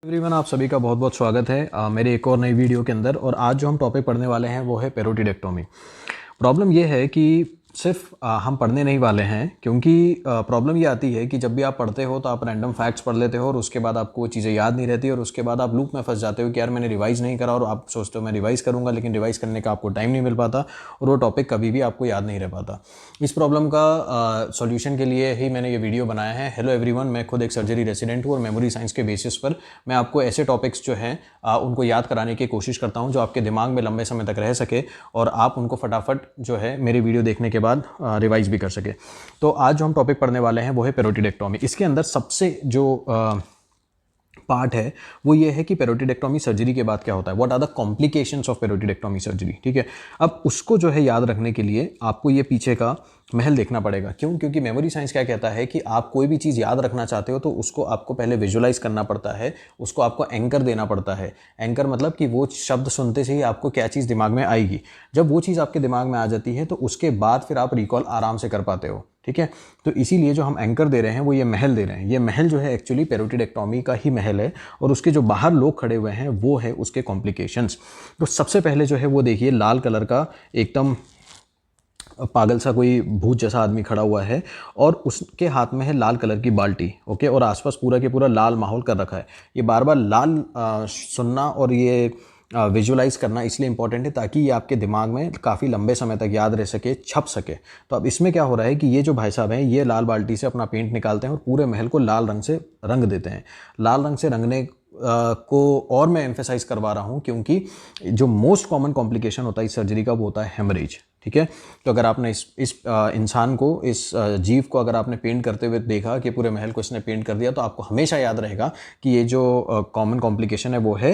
Everyone, आप सभी का बहुत बहुत स्वागत है मेरे एक और नई वीडियो के अंदर। और आज जो हम टॉपिक पढ़ने वाले हैं वो है पेरोटिडेक्टोमी। प्रॉब्लम ये है कि सिर्फ हम पढ़ने नहीं वाले हैं, क्योंकि प्रॉब्लम ये आती है कि जब भी आप पढ़ते हो तो आप रैंडम फैक्ट्स पढ़ लेते हो और उसके बाद आपको वो चीज़ें याद नहीं रहती और उसके बाद आप लूप में फंस जाते हो कि यार मैंने रिवाइज़ नहीं करा, और आप सोचते हो मैं रिवाइज़ करूंगा, लेकिन रिवाइज़ करने का आपको टाइम नहीं मिल पाता और वो टॉपिक कभी भी आपको याद नहीं रह पाता। इस प्रॉब्लम का सॉल्यूशन के लिए ही मैंने ये वीडियो बनाया है। हेलो एवरीवन, मैं खुद एक सर्जरी रेसिडेंट हूँ और मेमोरी साइंस के बेसिस पर मैं आपको ऐसे टॉपिक्स जो हैं उनको याद कराने की कोशिश करता हूँ जो आपके दिमाग में लंबे समय तक रह सके और आप उनको फटाफट जो है मेरी वीडियो देखने के बाद रिवाइज भी कर सके। तो आज जो हम टॉपिक पढ़ने वाले हैं वो है पेरोटिडेक्टोमी। इसके अंदर सबसे जो पार्ट है वो ये है कि पेरोटिडेक्टोमी सर्जरी के बाद क्या होता है, what are the complications of parotidectomy surgery. ठीक है, अब उसको जो है याद रखने के लिए आपको ये पीछे का महल देखना पड़ेगा। क्यों? क्योंकि मेमोरी साइंस क्या कहता है कि आप कोई भी चीज़ याद रखना चाहते हो तो उसको आपको पहले विजुलाइज करना पड़ता है, उसको आपको एंकर देना पड़ता है। एंकर मतलब कि वो शब्द सुनते से ही आपको क्या चीज़ दिमाग में आएगी। जब वो चीज़ आपके दिमाग में आ जाती है तो उसके बाद फिर आप रिकॉल आराम से कर पाते हो। ठीक है, तो इसीलिए जो हम एंकर दे रहे हैं वो ये महल दे रहे हैं। ये महल जो है एक्चुअली पेरोटिडेक्टोमी का ही महल है और उसके जो बाहर लोग खड़े हुए हैं वो है उसके कॉम्प्लिकेशंस। तो सबसे पहले जो है वो देखिए, लाल कलर का एकदम पागल सा कोई भूत जैसा आदमी खड़ा हुआ है और उसके हाथ में है लाल कलर की बाल्टी। ओके, और आसपास पूरा के पूरा लाल माहौल कर रखा है। ये बार बार लाल सुनना और ये विजुलाइज करना इसलिए इंपॉर्टेंट है ताकि ये आपके दिमाग में काफ़ी लंबे समय तक याद रह सके, छप सके। तो अब इसमें क्या हो रहा है कि ये जो भाई साहब हैं ये लाल बाल्टी से अपना पेंट निकालते हैं और पूरे महल को लाल रंग से रंग देते हैं। लाल रंग से रंगने को और मैं एम्फेसाइज करवा रहा हूँ क्योंकि जो मोस्ट कॉमन कॉम्प्लिकेशन होता है इस सर्जरी का वो होता है हेमरेज। ठीक है, तो अगर आपने इस इंसान को, इस जीव को अगर आपने पेंट करते हुए देखा कि पूरे महल को इसने पेंट कर दिया, तो आपको हमेशा याद रहेगा कि ये जो कॉमन कॉम्प्लिकेशन है वो है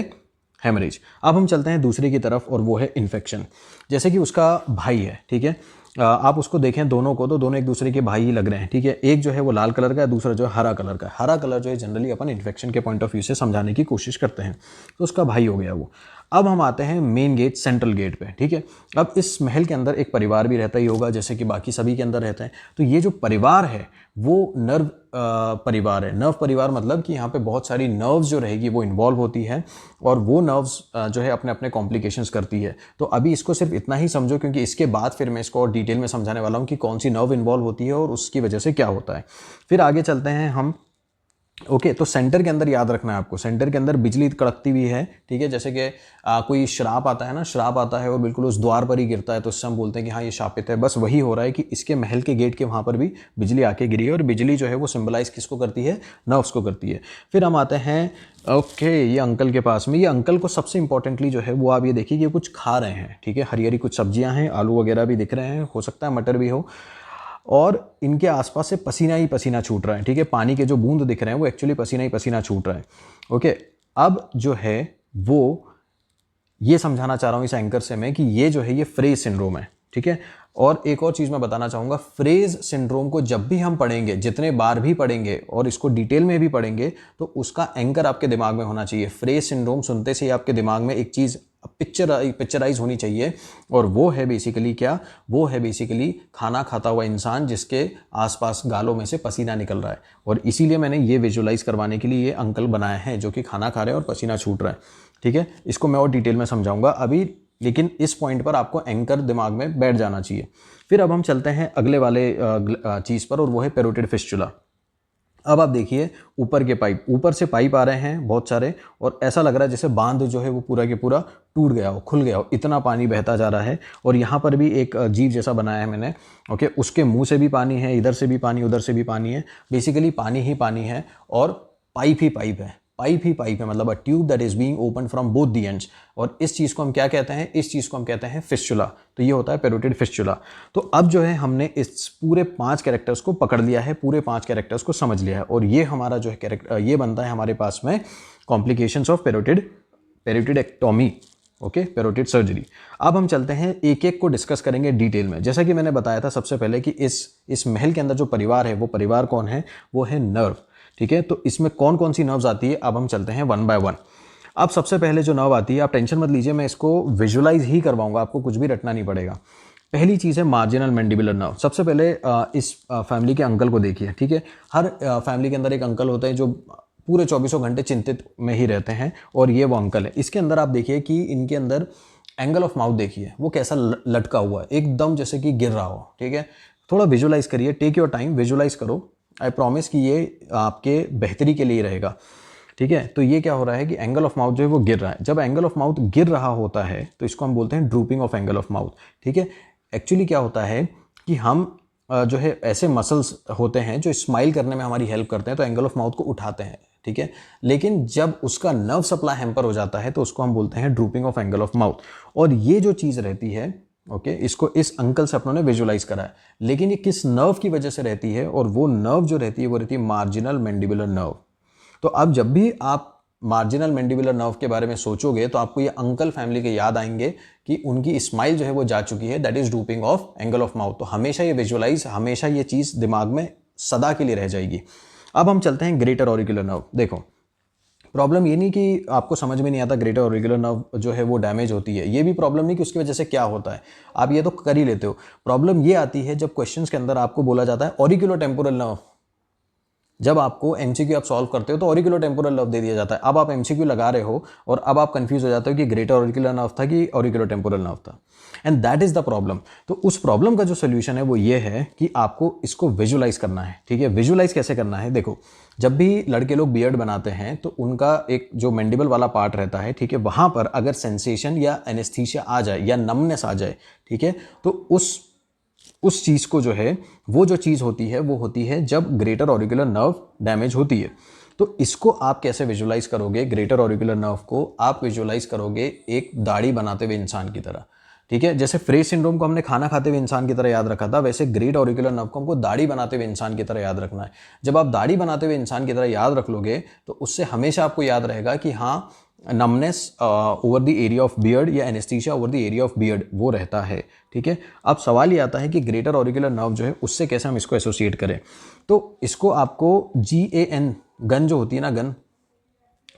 हेमरेज। अब हम चलते हैं दूसरी की तरफ और वो है इन्फेक्शन। जैसे कि उसका भाई है, ठीक है, आप उसको देखें दोनों को तो दोनों एक दूसरे के भाई ही लग रहे हैं। ठीक है, एक जो है वो लाल कलर का है, दूसरा जो है हरा कलर का है। हरा कलर जो है जनरली अपन इन्फेक्शन के पॉइंट ऑफ व्यू से समझाने की कोशिश करते हैं, तो उसका भाई हो गया वो। अब हम आते हैं मेन गेट, सेंट्रल गेट पे। ठीक है, अब इस महल के अंदर एक परिवार भी रहता ही होगा जैसे कि बाकी सभी के अंदर रहते हैं। तो ये जो परिवार है वो नर्व परिवार है। नर्व परिवार मतलब कि यहाँ पे बहुत सारी नर्व्स जो रहेगी वो इन्वॉल्व होती है और वो नर्व्स जो है अपने अपने कॉम्प्लिकेशंस करती है। तो अभी इसको सिर्फ इतना ही समझो, क्योंकि इसके बाद फिर मैं इसको और डिटेल में समझाने वाला हूँ कि कौन सी नर्व इन्वॉल्व होती है और उसकी वजह से क्या होता है। फिर आगे चलते हैं हम। ओके, तो सेंटर के अंदर याद रखना है आपको, सेंटर के अंदर बिजली कड़कती हुई है। ठीक है, जैसे कि कोई श्राप आता है ना, श्राप आता है और बिल्कुल उस द्वार पर ही गिरता है तो उससे हम बोलते हैं कि हाँ ये शापित है। बस वही हो रहा है कि इसके महल के गेट के वहाँ पर भी बिजली आके गिरी है और बिजली जो है वो सिंबलाइज किसको करती है, नर्व्स को करती है। फिर हम आते हैं ओके ये अंकल के पास में। ये अंकल को सबसे इंपॉर्टेंटली जो है वो आप ये देखिए कि कुछ खा रहे हैं। ठीक है, हरी हरी कुछ सब्जियां हैं, आलू वगैरह भी दिख रहे हैं, हो सकता है मटर भी हो, और इनके आसपास से पसीना ही पसीना छूट रहा है। ठीक है, पानी के जो बूंद दिख रहे हैं वो एक्चुअली पसीना ही पसीना छूट रहा है। ओके, अब जो है वो ये समझाना चाह रहा हूँ इस एंकर से मैं कि ये जो है ये फ्रेज सिंड्रोम है। ठीक है, और एक और चीज़ मैं बताना चाहूँगा, फ्रेज सिंड्रोम को जब भी हम पढ़ेंगे, जितने बार भी पढ़ेंगे और इसको डिटेल में भी पढ़ेंगे, तो उसका एंकर आपके दिमाग में होना चाहिए। फ्रेज सिंड्रोम सुनते से ही आपके दिमाग में एक चीज़ पिक्चराइज होनी चाहिए, और वो है बेसिकली क्या, वो है बेसिकली खाना खाता हुआ इंसान जिसके आसपास गालों में से पसीना निकल रहा है। और इसीलिए मैंने ये विजुलाइज करवाने के लिए ये अंकल बनाए हैं जो कि खाना खा रहे हैं और पसीना छूट रहा है। ठीक है, इसको मैं और डिटेल में समझाऊंगा अभी, लेकिन इस पॉइंट पर आपको एंकर दिमाग में बैठ जाना चाहिए। फिर अब हम चलते हैं अगले वाले चीज़ पर और वो है पेरोटिड फिस्टुला। अब आप देखिए ऊपर के पाइप, ऊपर से पाइप आ रहे हैं बहुत सारे और ऐसा लग रहा है जैसे बांध जो है वो पूरा के पूरा टूट गया हो, खुल गया हो, इतना पानी बहता जा रहा है। और यहाँ पर भी एक जीव जैसा बनाया है मैंने। ओके, उसके मुंह से भी पानी है, इधर से भी पानी, उधर से भी पानी है, बेसिकली पानी ही पानी है और पाइप ही पाइप है। पाइप ही पाइप है, मतलब a tube that is being open from both the ends. और इस चीज़ को हम क्या कहते हैं, इस चीज़ को हम कहते हैं फिस्टुला। तो ये होता है पेरोटिड फिस्टुला। तो अब जो है हमने इस पूरे 5 कैरेक्टर्स को पकड़ लिया है, पूरे 5 कैरेक्टर्स को समझ लिया है, और ये हमारा जो है कैरेक्टर, ये बनता है हमारे पास में complications of parotidectomy. Okay, parotid surgery. अब हम चलते हैं एक एक को डिस्कस करेंगे डिटेल में। जैसा कि मैंने बताया था सबसे पहले कि इस महल के अंदर जो परिवार है वो परिवार कौन है, वो है नर्व। ठीक है, तो इसमें कौन कौन सी नर्व्स आती है, अब हम चलते हैं वन बाय वन। अब सबसे पहले जो नर्व आती है, आप टेंशन मत लीजिए, मैं इसको विजुलाइज ही करवाऊंगा, आपको कुछ भी रटना नहीं पड़ेगा। पहली चीज़ है मार्जिनल मैंडिबुलर नर्व। सबसे पहले इस फैमिली के अंकल को देखिए। ठीक है, हर फैमिली के अंदर एक अंकल होते हैं जो पूरे 24 घंटे चिंतित में ही रहते हैं। और ये वो अंकल है। इसके अंदर आप देखिए कि इनके अंदर एंगल ऑफ माउथ देखिए वो कैसा लटका हुआ है, एकदम जैसे कि गिर रहा हो। ठीक है, थोड़ा विजुलाइज करिए, टेक योर टाइम, विजुलाइज करो। आई प्रॉमिस कि ये आपके बेहतरी के लिए रहेगा। ठीक है, तो ये क्या हो रहा है कि एंगल ऑफ माउथ जो है वो गिर रहा है। जब एंगल ऑफ माउथ गिर रहा होता है तो इसको हम बोलते हैं drooping of angle of mouth. ठीक है, एक्चुअली क्या होता है कि हम जो है ऐसे मसल्स होते हैं जो स्माइल करने में हमारी हेल्प करते हैं, तो एंगल ऑफ माउथ को उठाते हैं। ठीक है, लेकिन जब उसका नर्व सप्लाई हैम्पर हो जाता है तो उसको हम बोलते हैं drooping of angle of mouth. और ये जो चीज़ रहती है, ओके, इसको इस अंकल से अपनों ने विजुलाइज करा है। लेकिन ये किस नर्व की वजह से रहती है, और वो नर्व जो रहती है वो रहती है मार्जिनल मैंडिबुलर नर्व। तो अब जब भी आप मार्जिनल मैंडिबुलर नर्व के बारे में सोचोगे तो आपको ये अंकल फैमिली के याद आएंगे कि उनकी स्माइल जो है वो जा चुकी है, that is drooping of angle of mouth. तो हमेशा ये विजुलाइज, हमेशा ये चीज़ दिमाग में सदा के लिए रह जाएगी। अब हम चलते हैं ग्रेटर ऑरिकुलर नर्व। देखो, प्रॉब्लम ये नहीं कि आपको समझ में नहीं आता ग्रेटर ऑरिकुलर नर्व जो है वो डैमेज होती है, ये भी प्रॉब्लम नहीं कि उसकी वजह से क्या होता है, आप ये तो कर ही लेते हो। प्रॉब्लम ये आती है जब क्वेश्चंस के अंदर आपको बोला जाता है ऑरिकुलो टेम्पोरल नर्व। जब आपको एमसीक्यू आप सॉल्व करते हो तो ऑरिकुलो टेम्पोरल नर्व दे दिया जाता है। अब आप एमसीक्यू लगा रहे हो और अब आप कंफ्यूज हो जाते हो कि ग्रेटर ऑरिकुलर नर्व था कि ऑरिकुलो टेम्पोरल नर्व था, and that is the problem. तो उस प्रॉब्लम का जो सोल्यूशन है वो ये है कि आपको इसको विजुलाइज करना है। ठीक है, विजुलाइज कैसे करना है? देखो, जब भी लड़के लोग बियर्ड बनाते हैं तो उनका एक जो मैंडिबल वाला पार्ट रहता है, ठीक है, वहां पर अगर सेंसेशन या एनेस्थीसिया आ जाए या नमनेस आ जाए, ठीक है, तो उस चीज़ को जो है, वो जो चीज़ होती है वो होती है जब ग्रेटर ऑरिकुलर नर्व डैमेज होती है। तो इसको आप कैसे विजुलाइज करोगे? ग्रेटर ऑरिकुलर नर्व को आप विजुलाइज करोगे एक दाढ़ी बनाते हुए इंसान की तरह। ठीक है, जैसे फ्रेज सिंड्रोम को हमने खाना खाते हुए इंसान की तरह याद रखा था, वैसे ग्रेट ऑरिकुलर नर्व को हमको दाढ़ी बनाते हुए इंसान की तरह याद रखना है। जब आप दाढ़ी बनाते हुए इंसान की तरह याद रख लोगे तो उससे हमेशा आपको याद रहेगा कि हाँ, numbness over the area of beard या anaesthesia over the area of beard वो रहता है। ठीक है, अब सवाल ये आता है कि ग्रेटर ऑरिकुलर नर्व जो है उससे कैसे हम इसको एसोसिएट करें। तो इसको आपको GAN, गन जो होती है ना, गन,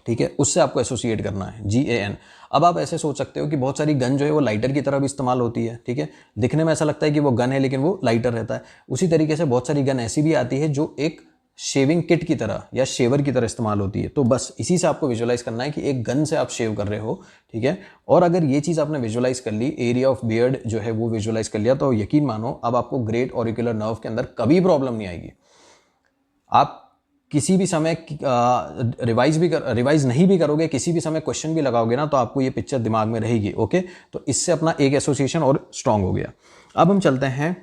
ठीक है, उससे आपको एसोसिएट करना है, GAN। अब आप ऐसे सोच सकते हो कि बहुत सारी गन जो है वो लाइटर की तरह भी इस्तेमाल होती है। ठीक है, दिखने में ऐसा लगता है कि वो गन है लेकिन वो लाइटर रहता है। उसी तरीके से बहुत सारी गन ऐसी भी आती है जो एक शेविंग किट की तरह या शेवर की तरह इस्तेमाल होती है। तो बस इसी से आपको विजुलाइज करना है कि एक गन से आप शेव कर रहे हो। ठीक है, और अगर ये चीज़ आपने विजुलाइज कर ली, एरिया ऑफ बियर्ड जो है वो विजुलाइज कर लिया, तो यकीन मानो अब आपको ग्रेट ऑरिकुलर नर्व के अंदर कभी प्रॉब्लम नहीं आएगी। आप किसी भी समय रिवाइज नहीं भी करोगे, किसी भी समय क्वेश्चन भी लगाओगे ना, तो आपको ये पिक्चर दिमाग में रहेगी। ओके, तो इससे अपना एक एसोसिएशन और स्ट्रांग हो गया। अब हम चलते हैं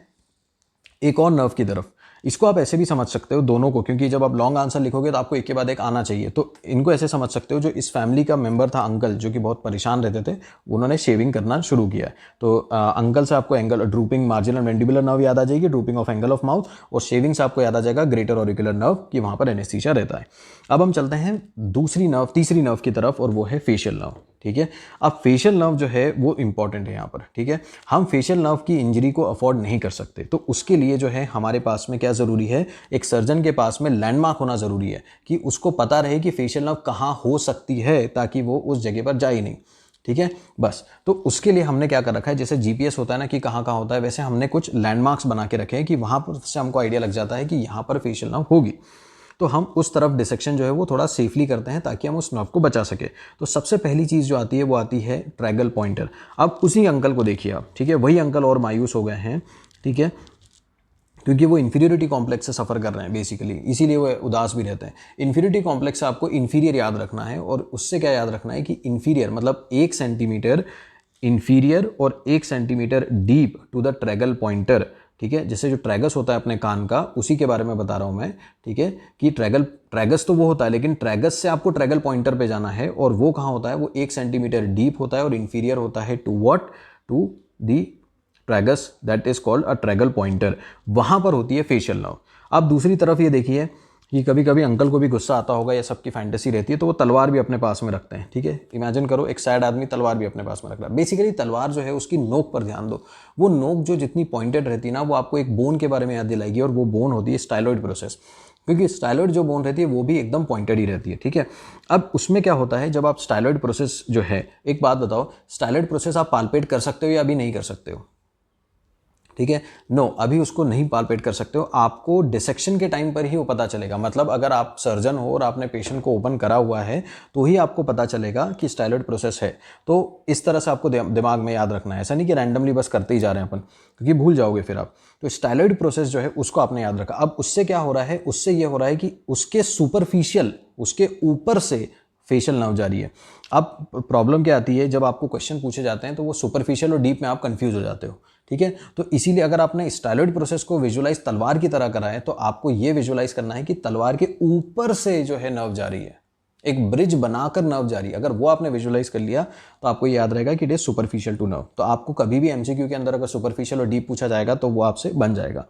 एक और नर्व की तरफ। इसको आप ऐसे भी समझ सकते हो दोनों को, क्योंकि जब आप लॉन्ग आंसर लिखोगे तो आपको एक के बाद एक आना चाहिए। तो इनको ऐसे समझ सकते हो, जो इस फैमिली का मेंबर था अंकल, जो कि बहुत परेशान रहते थे, उन्होंने शेविंग करना शुरू किया है। तो अंकल से आपको angle drooping marginal mandibular nerve याद आ जाएगी, drooping of angle of mouth, और शेविंग से आपको याद आ जाएगा ग्रेटर ऑरिकुलर नर्व कि वहां पर एनेस्थीसिया रहता है। अब हम चलते हैं तीसरी नर्व की तरफ, और वो है फेशियल नर्व। ठीक है, अब फेशियल नर्व जो है वो इंपॉर्टेंट है यहाँ पर। ठीक है, हम फेशियल नर्व की इंजरी को अफोर्ड नहीं कर सकते, तो उसके लिए जो है हमारे पास में क्या ज़रूरी है, एक सर्जन के पास में लैंडमार्क होना ज़रूरी है कि उसको पता रहे कि फेशियल नर्व कहाँ हो सकती है, ताकि वो उस जगह पर जाए नहीं। ठीक है, बस तो उसके लिए हमने क्या कर रखा है, जैसे GPS होता है ना कि कहाँ कहाँ होता है, वैसे हमने कुछ लैंडमार्क्स बना के रखे हैं कि वहाँ पर से हमको आइडिया लग जाता है कि यहाँ पर फेशियल नर्व होगी। तो हम उस तरफ डिसेक्शन जो है वो थोड़ा सेफली करते हैं ताकि हम उस नर्व को बचा सके। तो सबसे पहली चीज़ जो आती है वो आती है ट्रैगल पॉइंटर। अब उसी अंकल को देखिए आप, ठीक है, वही अंकल और मायूस हो गए हैं। ठीक है, क्योंकि वो इन्फीरियरिटी कॉम्प्लेक्स से सफ़र कर रहे हैं बेसिकली, इसीलिए वो उदास भी रहते हैं। इन्फीरियरिटी कॉम्प्लेक्स से आपको इन्फीरियर याद रखना है, और उससे क्या याद रखना है कि इन्फीरियर मतलब 1 सेंटीमीटर इन्फीरियर और 1 centimetre deep to the tragal pointer. ठीक है, जैसे जो ट्रैगस होता है अपने कान का, उसी के बारे में बता रहा हूँ मैं। ठीक है, कि ट्रैगस तो वो होता है, लेकिन ट्रैगस से आपको ट्रैगल पॉइंटर पे जाना है, और वो कहाँ होता है, वो 1 सेंटीमीटर डीप होता है और इन्फीरियर होता है to what, to the tragus, that is called a tragal pointer. वहां पर होती है फेशियल नर्व। अब दूसरी तरफ ये देखिए कि कभी कभी अंकल को भी गुस्सा आता होगा, या सबकी फैंटेसी रहती है, तो वो तलवार भी अपने पास में रखते हैं। ठीक है, इमेजिन करो एक सैड आदमी तलवार भी अपने पास में रख रहा है। बेसिकली तलवार जो है उसकी नोक पर ध्यान दो, वो नोक जो जितनी पॉइंटेड रहती है ना, वो आपको एक बोन के बारे में याद दिलाएगी, और वो बोन होती है स्टाइलॉइड प्रोसेस, क्योंकि स्टाइलॉइड जो बोन रहती है वो भी एकदम पॉइंटेड ही रहती है। ठीक है, अब उसमें क्या होता है, जब आप स्टाइलॉइड प्रोसेस जो है, एक बात बताओ, स्टाइलॉइड प्रोसेस आप पाल्पेट कर सकते हो या अभी नहीं कर सकते हो? ठीक है। नो, अभी उसको नहीं पालपेट कर सकते हो, आपको डिसेक्शन के टाइम पर ही वो पता चलेगा। मतलब अगर आप सर्जन हो और आपने पेशेंट को ओपन करा हुआ है तो ही आपको पता चलेगा कि स्टाइलॉइड प्रोसेस है। तो इस तरह से आपको दिमाग में याद रखना है, ऐसा नहीं कि रैंडमली बस करते ही जा रहे हैं अपन, क्योंकि भूल जाओगे फिर आप। तो स्टाइलॉइड प्रोसेस जो है उसको आपने याद रखा। अब उससे क्या हो रहा है, उससे ये हो रहा है कि उसके सुपरफिशियल, उसके ऊपर से फेशियल नर्व जारी है। अब प्रॉब्लम क्या आती है, जब आपको क्वेश्चन पूछे जाते हैं तो वो सुपरफिशियल और डीप में आप कंफ्यूज हो जाते हो। ठीक है, तो इसीलिए अगर आपने स्टाइलॉइड प्रोसेस को विजुलाइज तलवार की तरह करा है तो आपको ये विजुलाइज करना है कि तलवार के ऊपर से जो है नर्व जारी है, एक ब्रिज बनाकर नर्व जारी। अगर वो आपने विजुलाइज कर लिया तो आपको याद रहेगा कि it is superficial to nerve. तो आपको कभी भी एमसीक्यू के अंदर अगर सुपरफिशियल और डीप पूछा जाएगा तो वो आपसे बन जाएगा।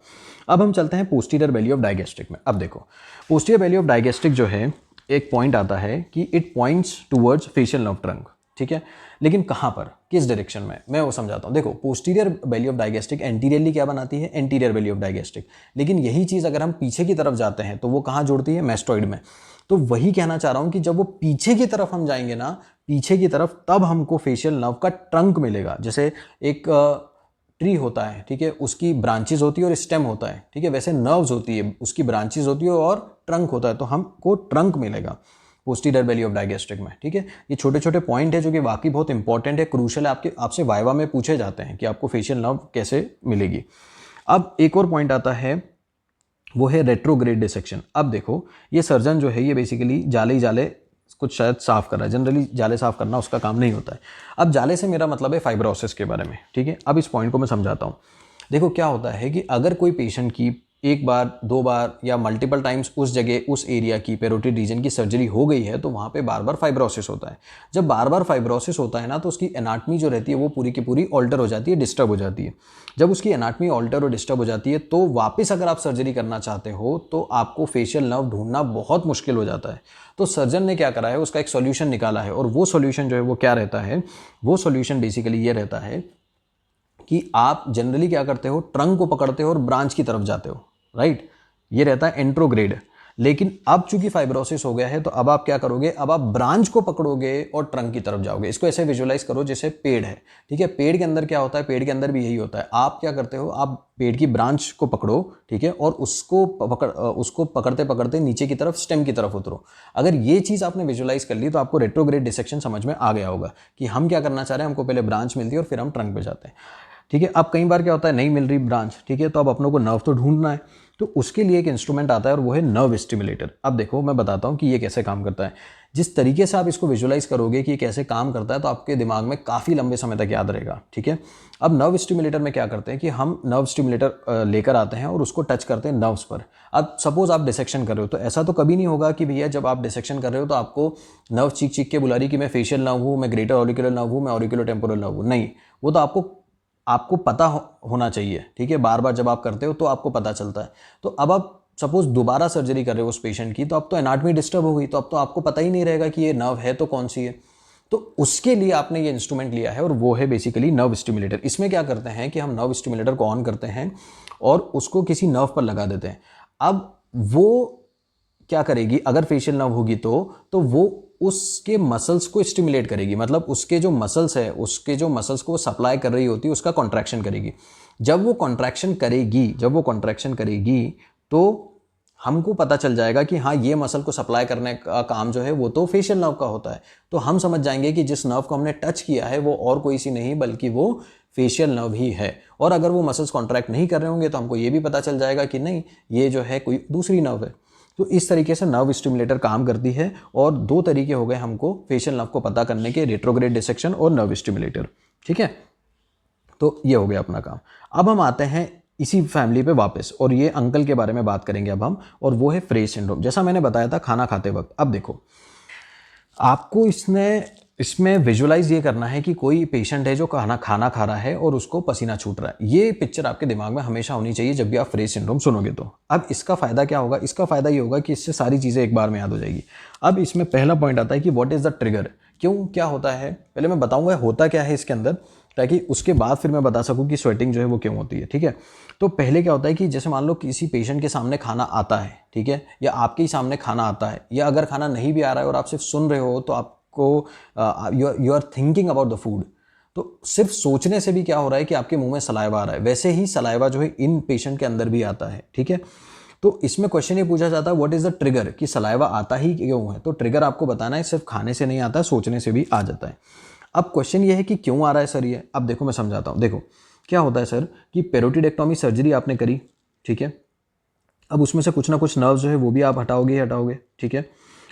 अब हम चलते हैं पोस्टीरियर बेली ऑफ डायगेस्ट्रिक में। अब देखो, पोस्टीरियर बेली ऑफ डायगेस्ट्रिक जो है, एक पॉइंट आता है कि it points towards facial nerve trunk. ठीक है, लेकिन कहाँ पर, किस डायरेक्शन में, मैं वो समझाता हूँ। देखो, posterior belly of digastric anteriorly क्या बनाती है, एंटीरियर बेली ऑफ डायगेस्ट्रिक। लेकिन यही चीज़ अगर हम पीछे की तरफ जाते हैं तो वो कहाँ जोड़ती है, मैस्टॉइड में। तो वही कहना चाह रहा हूँ कि जब वो पीछे की तरफ हम जाएंगे ना, पीछे की तरफ, तब हमको फेशियल नर्व का ट्रंक मिलेगा। जैसे एक ट्री होता है, ठीक है, उसकी ब्रांचेज होती है और स्टेम होता है, ठीक है, वैसे नर्व्स होती है, उसकी ब्रांचेज होती है और ट्रंक होता है। तो हमको ट्रंक मिलेगा पोस्टीरियर बेली ऑफ डायगेस्ट्रिक में। ठीक है, ये छोटे छोटे पॉइंट है जो कि वाकई बहुत इंपॉर्टेंट है, क्रूशल है, आपसे वाइवा में पूछे जाते हैं कि आपको फेशियल नर्व कैसे मिलेगी। अब एक और पॉइंट आता है, वो है रेट्रोग्रेड डिसेक्शन। अब देखो, ये सर्जन जो है ये बेसिकली जाले ही जाले कुछ शायद साफ कर रहा है। जनरली जाले साफ करना उसका काम नहीं होता है। अब जाले से मेरा मतलब है फाइब्रोसिस के बारे में। ठीक है, अब इस पॉइंट को मैं समझाता हूँ। देखो क्या होता है कि अगर कोई पेशेंट की एक बार, दो बार या मल्टीपल टाइम्स उस जगह, उस एरिया की, पेरोटिड रीजन की सर्जरी हो गई है तो वहाँ पे बार बार फाइब्रोसिस होता है। जब बार बार फाइब्रोसिस होता है ना, तो उसकी एनाटमी जो रहती है वो पूरी की पूरी ऑल्टर हो जाती है, डिस्टर्ब हो जाती है। जब उसकी एनाटमी ऑल्टर और डिस्टर्ब हो जाती है तो वापस अगर आप सर्जरी करना चाहते हो तो आपको फेशियल नर्व ढूंढना बहुत मुश्किल हो जाता है। तो सर्जन ने क्या करा है, उसका एक सॉल्यूशन निकाला है, और वो सॉल्यूशन जो है वो क्या रहता है, वो सॉल्यूशन बेसिकली ये रहता है कि आप जनरली क्या करते हो, ट्रंक को पकड़ते हो और ब्रांच की तरफ जाते हो, राइट। ये रहता है एंट्रोग्रेड। लेकिन अब चूंकि फाइब्रोसिस हो गया है तो अब आप क्या करोगे, अब आप ब्रांच को पकड़ोगे और ट्रंक की तरफ जाओगे। इसको ऐसे विजुलाइज करो जैसे पेड़ है, ठीक है। पेड़ के अंदर क्या होता है, पेड़ के अंदर भी यही होता है। आप क्या करते हो, आप पेड़ की ब्रांच को पकड़ो, ठीक है, और उसको पकड़ते पकड़ते नीचे की तरफ, स्टेम की तरफ उतरो। अगर ये चीज़ आपने विजुलाइज कर ली तो आपको रेट्रोग्रेड डिसेक्शन समझ में आ गया होगा कि हम क्या करना चाह रहे हैं। हमको पहले ब्रांच मिलती है और फिर हम ट्रंक पे जाते हैं, ठीक है। अब कई बार क्या होता है, नहीं मिल रही ब्रांच, ठीक है, तो अब अपनों को नर्व तो ढूंढना है। तो उसके लिए एक इंस्ट्रूमेंट आता है और वो है नर्व स्टिमुलेटर। अब देखो मैं बताता हूँ कि ये कैसे काम करता है। जिस तरीके से आप इसको विजुलाइज करोगे कि ये कैसे काम करता है तो आपके दिमाग में काफ़ी लंबे समय तक याद रहेगा, ठीक है। अब नर्व स्टिमुलेटर में क्या करते हैं कि हम नर्व स्टिमुलेटर लेकर आते हैं और उसको टच करते हैं नर्व्स पर। अब सपोज आप डिसेक्शन कर रहे हो तो ऐसा तो कभी नहीं होगा कि भैया जब आप डिसेक्शन कर रहे हो तो आपको नर्व चीख चीख के बुला रही कि मैं फेशियल नर्व हूँ, मैं ग्रेटर ऑरिकुलर नर्व हूँ, मैं ऑरिकुलर टेम्पोरल नर्व हूँ। नहीं, वो तो आपको पता होना चाहिए, ठीक है। बार बार जब आप करते हो तो आपको पता चलता है। तो अब आप सपोज दोबारा सर्जरी कर रहे हो उस पेशेंट की, तो अब तो एनाटमी डिस्टर्ब हो गई, तो अब तो आपको पता ही नहीं रहेगा कि ये नर्व है तो कौन सी है। तो उसके लिए आपने ये इंस्ट्रूमेंट लिया है और वो है बेसिकली नर्व स्टिमुलेटर। इसमें क्या करते हैं कि हम नर्व स्टिमुलेटर को ऑन करते हैं और उसको किसी नर्व पर लगा देते हैं। अब वो क्या करेगी, अगर फेशियल नर्व होगी तो वो उसके मसल्स को स्टिमुलेट करेगी। मतलब उसके जो मसल्स है, उसके जो मसल्स को वो सप्लाई कर रही होती है उसका कॉन्ट्रैक्शन करेगी। जब वो कॉन्ट्रैक्शन करेगी तो हमको पता चल जाएगा कि हाँ, ये मसल को सप्लाई करने का काम जो है वो तो फेशियल नर्व का होता है। तो हम समझ जाएंगे कि जिस नर्व को हमने टच किया है वो और कोई सी नहीं बल्कि वो फेशियल नर्व ही है। और अगर वो मसल्स कॉन्ट्रैक्ट नहीं कर रहे होंगे तो हमको ये भी पता चल जाएगा कि नहीं, ये जो है कोई दूसरी नर्व है। तो इस तरीके से नर्व स्टिमुलेटर काम करती है। और दो तरीके हो गए हमको फेशियल नर्व को पता करने के, रेट्रोग्रेड डिसेक्शन और नर्व स्टिमुलेटर, ठीक है। तो ये हो गया अपना काम। अब हम आते हैं इसी फैमिली पे वापस, और ये अंकल के बारे में बात करेंगे अब हम, और वो है फ्रेज सिंड्रोम। जैसा मैंने बताया था खाना खाते वक्त। अब देखो, आपको इसमें विजुलाइज ये करना है कि कोई पेशेंट है जो खाना खा रहा है और उसको पसीना छूट रहा है। ये पिक्चर आपके दिमाग में हमेशा होनी चाहिए जब भी आप फ्रेज सिंड्रोम सुनोगे तो। अब इसका फायदा क्या होगा, इसका फायदा ये होगा कि इससे सारी चीज़ें एक बार में याद हो जाएगी। अब इसमें पहला पॉइंट आता है कि व्हाट इज़ द ट्रिगर, क्यों क्या होता है। पहले मैं बताऊंगा होता क्या है इसके अंदर, ताकि उसके बाद फिर मैं बता सकूं कि स्वेटिंग जो है वो क्यों होती है, ठीक है। तो पहले क्या होता है कि जैसे मान लो किसी पेशेंट के सामने खाना आता है, ठीक है, या आपके ही सामने खाना आता है, या अगर खाना नहीं भी आ रहा है और आप सिर्फ सुन रहे हो तो आपको you are thinking about the food, तो सिर्फ सोचने से भी क्या हो रहा है कि आपके मुंह में सलाइवा आ रहा है, वैसे ही सलाइवा जो है इन पेशेंट के अंदर भी आता है, ठीक है। तो इसमें क्वेश्चन ये पूछा जाता है व्हाट इज द ट्रिगर, कि सलाइवा आता ही क्यों है। तो ट्रिगर आपको बताना है, सिर्फ खाने से नहीं आता है, सोचने से भी आ जाता है। अब क्वेश्चन ये है कि क्यों आ रहा है सर ये। अब देखो मैं समझाता हूँ। देखो क्या होता है सर कि पेरोटिडेक्टोमी सर्जरी आपने करी, ठीक है। अब उसमें से कुछ ना कुछ नर्व्स जो है वो भी आप हटाओगे, ठीक है।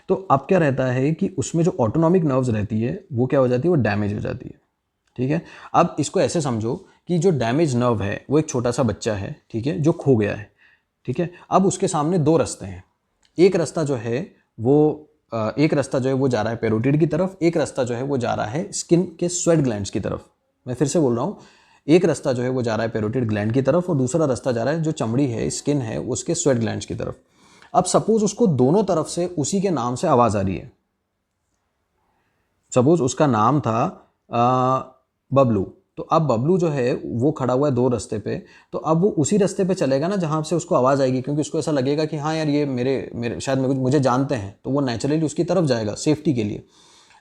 तो अब क्या रहता है कि उसमें जो ऑटोनॉमिक नर्व्स रहती है वो क्या हो जाती है, वो डैमेज हो जाती है, ठीक है। अब इसको ऐसे समझो कि जो डैमेज नर्व है वो एक छोटा सा बच्चा है, ठीक है, जो खो गया है, ठीक है। अब उसके सामने दो रास्ते हैं। एक रास्ता जो है वो जा रहा है पेरोटिड की तरफ, एक रास्ता जो है वो जा रहा है स्किन के स्वेट ग्लैंड्स की तरफ। मैं फिर से बोल रहा हूँ, एक रास्ता जो है वो जा रहा है पेरोटिड ग्लैंड की तरफ और दूसरा रास्ता जा रहा है जो चमड़ी है, स्किन है, उसके स्वेट ग्लैंड्स की तरफ। अब सपोज उसको दोनों तरफ से उसी के नाम से आवाज आ रही है। सपोज उसका नाम था बबलू, तो अब बबलू जो है वो खड़ा हुआ है दो रास्ते पे, तो अब वो उसी रास्ते पे चलेगा ना जहाँ से उसको आवाज़ आएगी, क्योंकि उसको ऐसा लगेगा कि हाँ यार ये मेरे शायद मुझे जानते हैं, तो वो नेचुरली उसकी तरफ जाएगा सेफ्टी के लिए।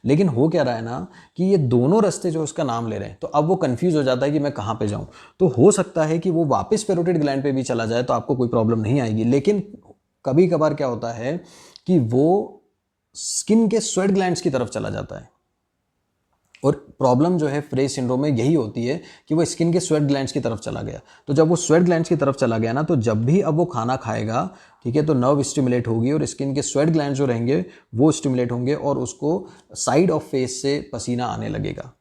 लेकिन हो क्या रहा है ना कि ये दोनों रास्ते जो उसका नाम ले रहे हैं, तो अब वो कंफ्यूज हो जाता है कि मैं कहाँ पे जाऊँ। तो हो सकता है कि वो वापस पेरोटिड ग्लैंड पे भी चला जाए तो आपको कोई प्रॉब्लम नहीं आएगी। लेकिन कभी कभार क्या होता है कि वो स्किन के स्वेट ग्लैंड्स की तरफ चला जाता है, और प्रॉब्लम जो है फ्रेज सिंड्रोम में यही होती है कि वो स्किन के स्वेट ग्लैंड्स की तरफ चला गया। तो जब वो स्वेट ग्लैंड्स की तरफ चला गया ना, तो जब भी अब वो खाना खाएगा, ठीक है, तो नर्व स्टिमुलेट होगी और स्किन के स्वेट ग्लैंड्स जो रहेंगे वो स्टिमुलेट होंगे और उसको साइड ऑफ फेस से पसीना आने लगेगा।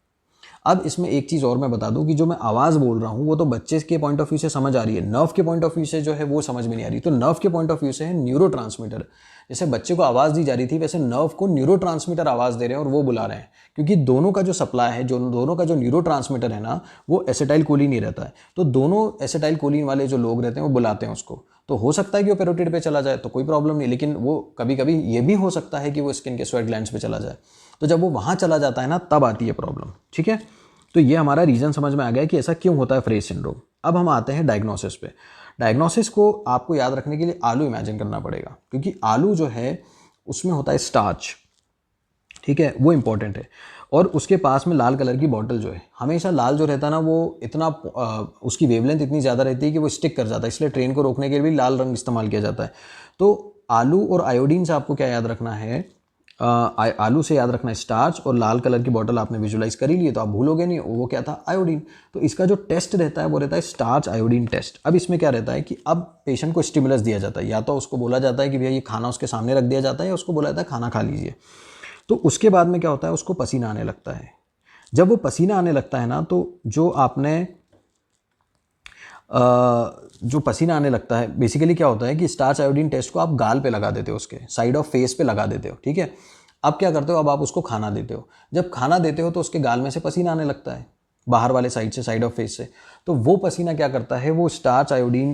अब इसमें एक चीज़ और मैं बता दूं कि जो मैं आवाज़ बोल रहा हूँ वो तो बच्चे के पॉइंट ऑफ व्यू से समझ आ रही है, नर्व के पॉइंट ऑफ व्यू से जो है वो समझ में नहीं आ रही। तो नर्व के पॉइंट ऑफ व्यू से है न्यूरोट्रांसमीटर। जैसे बच्चे को आवाज़ दी जा रही थी, वैसे नर्व को न्यूरोट्रांसमीटर आवाज़ दे रहे हैं और वो बुला रहे हैं, क्योंकि दोनों का जो सप्लाई है, जो दोनों का जो न्यूरोट्रांसमीटर है ना, वो एसिटाइल कोलिन ही रहता है। तो दोनों एसिटाइल कोलिन वाले जो लोग रहते हैं वो बुलाते हैं उसको। तो हो सकता है कि वो पेरोटिड पे चला जाए तो कोई प्रॉब्लम नहीं, लेकिन वो कभी कभी ये भी हो सकता है कि वो स्किन के स्वेट ग्लैंड्स पे चला जाए। तो जब वो वहाँ चला जाता है ना, तब आती है प्रॉब्लम, ठीक है। तो ये हमारा रीज़न समझ में आ गया कि ऐसा क्यों होता है फ्रेज सिंड्रोम। अब हम आते हैं डायग्नोसिस पे। डायग्नोसिस को आपको याद रखने के लिए आलू इमेजिन करना पड़ेगा, क्योंकि आलू जो है उसमें होता है स्टार्च, ठीक है, वो इंपॉर्टेंट है। और उसके पास में लाल कलर की बॉटल जो है, हमेशा लाल जो रहता है ना वो इतना उसकी वेवलेंथ इतनी ज़्यादा रहती है कि वो स्टिक कर जाता है, इसलिए ट्रेन को रोकने के लिए भी लाल रंग इस्तेमाल किया जाता है। तो आलू और आयोडीन से आपको क्या याद रखना है, आलू से याद रखना है स्टार्च, और लाल कलर की बॉटल आपने विजुलाइज करी ली है तो आप भूलोगे नहीं, वो क्या था, आयोडीन। तो इसका जो टेस्ट रहता है वो रहता है स्टार्च आयोडीन टेस्ट। अब इसमें क्या रहता है कि अब पेशेंट को स्टिमुलस दिया जाता है, या तो उसको बोला जाता है कि भैया ये खाना उसके सामने रख दिया जाता है, या उसको बोला जाता है खाना खा लीजिए। तो उसके बाद में क्या होता है, उसको पसीना आने लगता है। जब वो पसीना आने लगता है ना, तो जो पसीना आने लगता है, बेसिकली क्या होता है कि स्टार्च आयोडीन टेस्ट को आप गाल पे लगा देते हो, उसके साइड ऑफ फेस पे लगा देते हो, ठीक है। अब क्या करते हो, अब आप उसको खाना देते हो। जब खाना देते हो तो उसके गाल में से पसीना आने लगता है, बाहर वाले साइड से, साइड ऑफ फेस से। तो वो पसीना क्या करता है, वो स्टार्च आयोडीन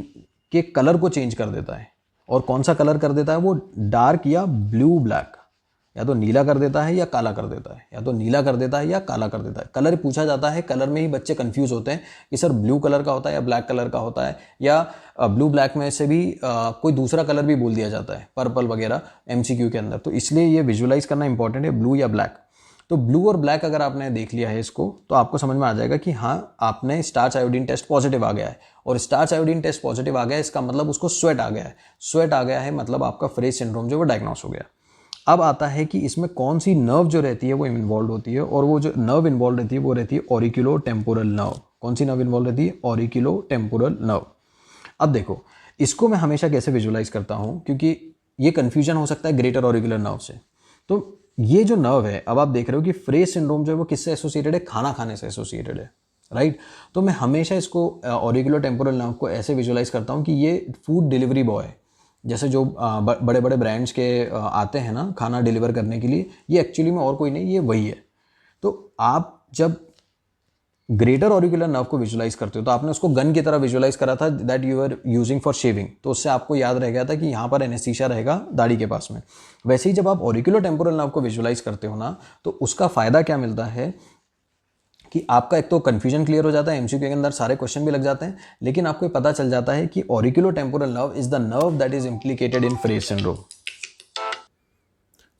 के कलर को चेंज कर देता है। और कौन सा कलर कर देता है, वो डार्क या ब्लू ब्लैक, या तो नीला कर देता है या काला कर देता है, या तो नीला कर देता है या काला कर देता है। कलर पूछा जाता है, कलर में ही बच्चे कंफ्यूज होते हैं कि सर ब्लू कलर का होता है या ब्लैक कलर का होता है, या ब्लू ब्लैक में से भी कोई दूसरा कलर भी बोल दिया जाता है, पर्पल वगैरह एमसीक्यू के अंदर। तो इसलिए ये विजुलाइज करना इंपॉर्टेंट है, ब्लू या ब्लैक। तो ब्लू और ब्लैक अगर आपने देख लिया है इसको, तो आपको समझ में आ जाएगा कि हाँ आपने स्टार्च आयोडीन टेस्ट पॉजिटिव आ गया है। और स्टार्च आयोडीन टेस्ट पॉजिटिव आ गया है, इसका मतलब उसको स्वेट आ गया है। स्वेट आ गया है मतलब आपका फ्रेज सिंड्रोम जो वो डायग्नोस हो गया। अब आता है कि इसमें कौन सी नर्व जो रहती है वो इन्वॉल्व होती है, और वो जो नर्व इन्वॉल्व रहती है वो रहती है ऑरिकुलो टेम्पोरल नर्व। कौन सी नर्व इन्वॉल्व रहती है, ऑरिकुलो टेम्पोरल नर्व। अब देखो इसको मैं हमेशा कैसे विजुलाइज करता हूँ, क्योंकि ये कन्फ्यूजन हो सकता है ग्रेटर ऑरिकुलर नर्व से। तो ये जो नर्व है, अब आप देख रहे हो कि फ्रेज सिंड्रोम जो है वो किससे एसोसिएटेड है, खाना खाने से एसोसिएटेड है, राइट। तो मैं हमेशा इसको ऑरिकुलो टेम्पोरल नर्व को ऐसे विजुलाइज करता हूँ कि ये फूड डिलीवरी बॉय, जैसे जो बड़े बड़े ब्रांड्स के आते हैं ना खाना डिलीवर करने के लिए, ये एक्चुअली में और कोई नहीं, ये वही है। तो आप जब ग्रेटर ऑरिकुलर नर्व को विजुलाइज करते हो तो आपने उसको गन की तरह विजुलाइज करा था, that you are using for shaving. तो उससे आपको याद रह गया था कि यहाँ पर एनेस्थीसिया रहेगा दाढ़ी के पास में। वैसे ही जब आप ऑरिकुलो टेम्पोरल नर्व को विजुलाइज करते हो ना, तो उसका फायदा क्या मिलता है कि आपका एक तो कन्फ्यूजन क्लियर हो जाता है, एमसीक्यू के अंदर सारे क्वेश्चन भी लग जाते हैं, लेकिन आपको पता चल जाता है कि auriculo temporal nerve is the nerve that is implicated in phrase syndrome.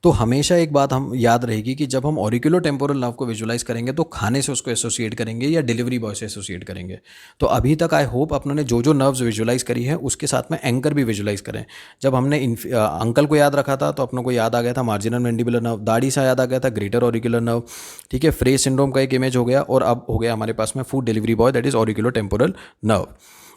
तो हमेशा एक बात हम याद रहेगी कि जब हम ऑरिकुलो टेम्पोरल नर्व को विजुलाइज करेंगे तो खाने से उसको एसोसिएट करेंगे या डिलीवरी बॉय से एसोसिएट करेंगे। तो अभी तक आई होप अपनों ने जो जो नर्व्स विजुलाइज करी है उसके साथ में एंकर भी विजुलाइज करें। जब हमने अंकल को याद रखा था तो अपनों को याद आ गया था मार्जिनल मैंडिबुलर नर्व, दाढ़ी सा याद आ गया था ग्रेटर ऑरिकुलर नर्व, ठीक है। फ्रे सिंड्रोम का एक इमेज हो गया और अब हो गया हमारे पास में food delivery boy, that is auriculo temporal nerve.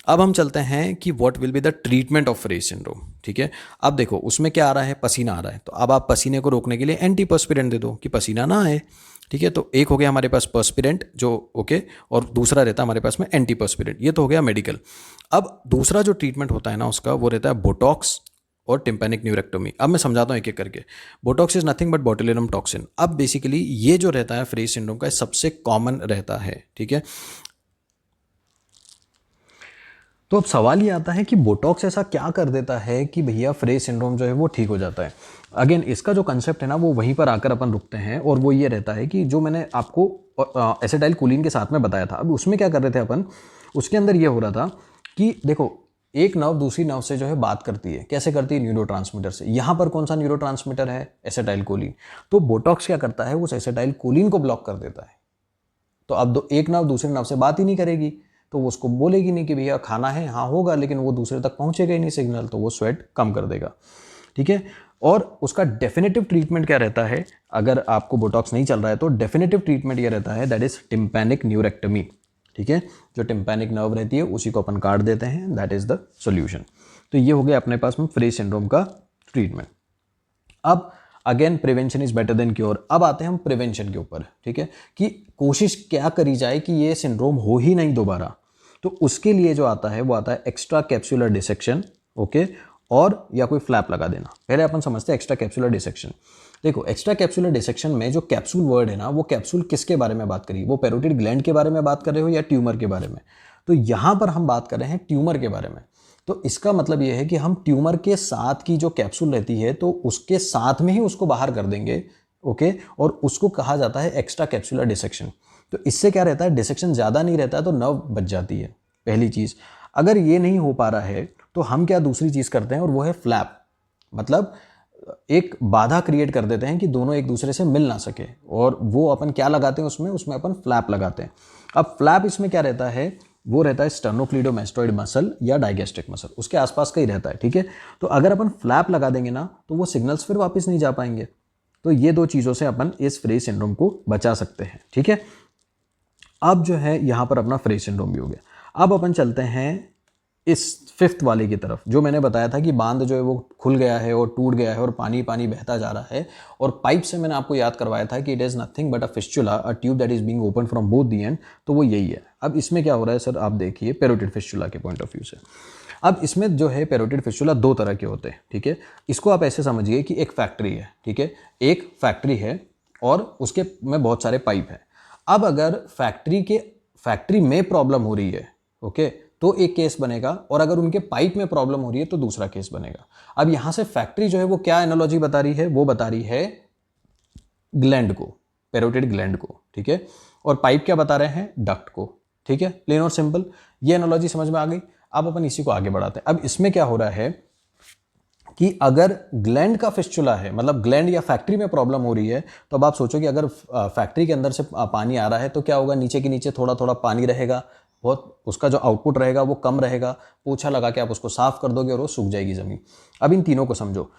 अब हम चलते हैं कि what will be the treatment of फ्रे सिंड्रोम, ठीक है। अब देखो उसमें क्या आ रहा है, पसीना आ रहा है, तो अब आप पसीने को रोकने के लिए एंटीपर्स्पिरेंट दे दो कि पसीना ना आए, ठीक है। तो एक हो गया हमारे पास पर्स्पिरेंट जो ओके, और दूसरा रहता है हमारे पास में एंटीपर्स्पिरेंट, ये तो हो गया मेडिकल। अब दूसरा जो ट्रीटमेंट होता है ना उसका वो रहता है बोटॉक्स और टिम्पैनिक न्यूरेक्टोमी। अब मैं समझाता हूँ एक एक करके। Botox is nothing but botulinum toxin. अब बेसिकली ये जो रहता है फ्रे सिंड्रोम का सबसे कॉमन रहता है, ठीक है। तो अब सवाल ये आता है कि बोटॉक्स ऐसा क्या कर देता है कि भैया फ्रे सिंड्रोम जो है वो ठीक हो जाता है। अगेन इसका जो कंसेप्ट है ना वो वहीं पर आकर अपन रुकते हैं, और वो ये रहता है कि जो मैंने आपको एसिटाइल कोलिन के साथ में बताया था, अब उसमें क्या कर रहे थे अपन, उसके अंदर ये हो रहा था कि देखो एक नर्व दूसरी नर्व से जो है बात करती है, कैसे करती है, न्यूरोट्रांसमीटर से। यहाँ पर कौन सा न्यूरोट्रांसमीटर है, एसिटाइल कोलिन। तो बोटॉक्स क्या करता है, उस एसिटाइल कोलिन को ब्लॉक कर देता है। तो अब एक नर्व दूसरे नर्व से बात ही नहीं करेगी, तो वो उसको बोलेगी नहीं कि भैया खाना है, हाँ होगा, लेकिन वो दूसरे तक पहुंचेगा ही नहीं सिग्नल, तो वो स्वेट कम कर देगा, ठीक है। और उसका डेफिनेटिव ट्रीटमेंट क्या रहता है, अगर आपको बोटॉक्स नहीं चल रहा है तो डेफिनेटिव ट्रीटमेंट ये रहता है, दैट इज टिम्पैनिक न्यूरेक्टमी, ठीक है। जो टिम्पैनिक नर्व रहती है उसी को अपन काट देते हैं, दैट इज द सोल्यूशन। तो ये हो गया अपने पास में फ्रे सिंड्रोम का ट्रीटमेंट। अब again prevention is better than cure. अब आते हैं हम प्रिवेंशन के ऊपर, ठीक है, कि कोशिश क्या करी जाए कि ये सिंड्रोम हो ही नहीं दोबारा। तो उसके लिए जो आता है वो आता है एक्स्ट्रा कैप्सुलर डिसेक्शन, ओके, और या कोई फ्लैप लगा देना। पहले अपन समझते हैं एक्स्ट्रा कैप्सुलर डिसेक्शन। देखो एक्स्ट्रा कैप्सुलर डिसेक्शन में जो कैप्सूल वर्ड है ना, वो कैप्सूल किसके बारे में बात करी, वो पैरोटिड ग्लैंड के बारे में बात कर रहे हो या ट्यूमर के बारे में। तो यहां पर हम बात कर रहे हैं ट्यूमर के बारे में। तो इसका मतलब यह है कि हम ट्यूमर के साथ की जो कैप्सूल रहती है तो उसके साथ में ही उसको बाहर कर देंगे, ओके, और उसको कहा जाता है एक्स्ट्रा कैप्सुलर डिसेक्शन। तो इससे क्या रहता है, डिसेक्शन ज़्यादा नहीं रहता है तो नर्व बच जाती है, पहली चीज़। अगर ये नहीं हो पा रहा है तो हम क्या दूसरी चीज़ करते हैं, और वो है फ्लैप। मतलब एक बाधा क्रिएट कर देते हैं कि दोनों एक दूसरे से मिल ना सके, और वो अपन क्या लगाते हैं उसमें अपन फ्लैप लगाते हैं। अब फ्लैप इसमें क्या रहता है, वो रहता है स्टर्नोक्लीडोमास्टोइड मसल या डाइगेस्ट्रिक मसल, उसके आसपास का ही रहता है, ठीक है। तो अगर अपन फ्लैप लगा देंगे ना तो वो सिग्नल्स फिर वापस नहीं जा पाएंगे। तो ये दो चीज़ों से अपन इस फ्रे सिंड्रोम को बचा सकते हैं, ठीक है। अब जो है यहाँ पर अपना फ्रे सिंड्रोम भी हो गया। अब अपन चलते हैं इस फिफ्थ वाले की तरफ, जो मैंने बताया था कि बांध जो है वो खुल गया है और टूट गया है और पानी पानी बहता जा रहा है, और पाइप से मैंने आपको याद करवाया था कि it is nothing but a fistula, a tube that is being open from both the and. तो वो यही है। अब इसमें क्या हो रहा है सर, आप देखिए पेरोटिड फिस्चुला के पॉइंट ऑफ व्यू से। अब इसमें जो है पेरोटिड फिस्चुला दो तरह के होते हैं, ठीक है। इसको आप ऐसे समझिए कि एक फैक्ट्री है, ठीक है, एक फैक्ट्री है और उसके में बहुत सारे पाइप हैं। अब अगर फैक्ट्री में प्रॉब्लम हो रही है, ओके, तो एक केस बनेगा, और अगर उनके पाइप में प्रॉब्लम हो रही है तो दूसरा केस बनेगा। अब यहां से फैक्ट्री जो है वो क्या एनालॉजी बता रही है, वो बता रही है ग्लैंड को, पेरोटिड ग्लैंड को, ठीक है, और पाइप क्या बता रहे हैं, डक्ट को, ठीक है। प्लेन और सिंपल, ये एनालॉजी समझ में आ गई। अब अपन इसी को आगे बढ़ाते हैं। अब इसमें क्या हो रहा है कि अगर ग्लैंड का फिस्चुला है, मतलब ग्लैंड या फैक्ट्री में प्रॉब्लम हो रही है, तो अब आप सोचो कि अगर फैक्ट्री के अंदर से पानी आ रहा है तो क्या होगा, नीचे के नीचे थोड़ा थोड़ा पानी रहेगा, बहुत उसका जो आउटपुट रहेगा वो कम रहेगा। पोछा लगा के आप उसको साफ कर दोगे और वो सूख जाएगी ज़मीन। अब इन तीनों को समझो।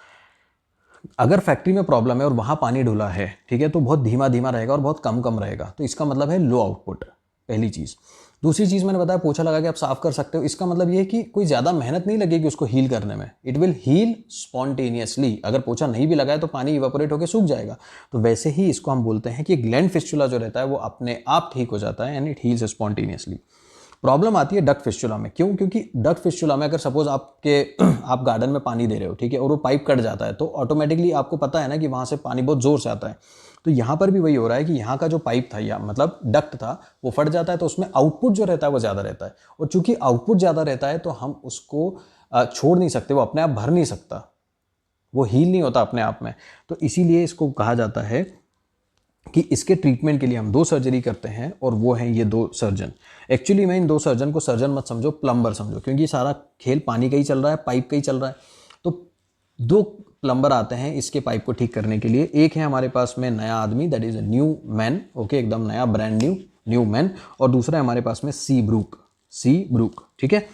अगर फैक्ट्री में प्रॉब्लम है और वहाँ पानी डुला है, ठीक है, तो बहुत धीमा धीमा रहेगा और बहुत कम कम रहेगा, तो इसका मतलब है लो आउटपुट, पहली चीज़। दूसरी चीज़ मैंने बताया पोछा लगा के आप साफ कर सकते हो, इसका मतलब ये है कि कोई ज़्यादा मेहनत नहीं लगेगी उसको हील करने में, इट विल हील स्पॉन्टेनियसली। अगर पोछा नहीं भी लगाए तो पानी इवेपोरेट होकर सूख जाएगा। तो वैसे ही इसको हम बोलते हैं कि ग्लैंड फिस्चुला जो रहता है वो अपने आप ठीक हो जाता है, and it heels spontaneously. Problem आती है डक्ट फिस्चुला में। क्यों? क्योंकि डक्ट फिस्चुला में अगर सपोज आप गार्डन में पानी दे रहे हो, ठीक है, और वो पाइप कट जाता है, तो ऑटोमेटिकली आपको पता है ना कि वहाँ से पानी बहुत जोर से आता है। तो यहाँ पर भी वही हो रहा है कि यहाँ का जो पाइप था या मतलब डक्ट था वो फट जाता है, तो उसमें आउटपुट जो रहता है वो ज़्यादा रहता है, और चूंकि आउटपुट ज़्यादा रहता है तो हम उसको छोड़ नहीं सकते, वो अपने आप भर नहीं सकता, वो हील नहीं होता अपने आप में। तो इसीलिए इसको कहा जाता है कि इसके ट्रीटमेंट के लिए हम दो सर्जरी करते हैं, और वो हैं ये दो सर्जन। एक्चुअली मैं इन दो सर्जन को सर्जन मत समझो, प्लम्बर समझो, क्योंकि ये सारा खेल पानी का ही चल रहा है, पाइप का ही चल रहा है। तो दो प्लम्बर आते हैं इसके पाइप को ठीक करने के लिए। एक है हमारे पास में नया आदमी, that is a new man, okay, एकदम नया, ब्रांड न्यू मैन। और दूसरा है हमारे पास में सी ब्रूक, ठीक है।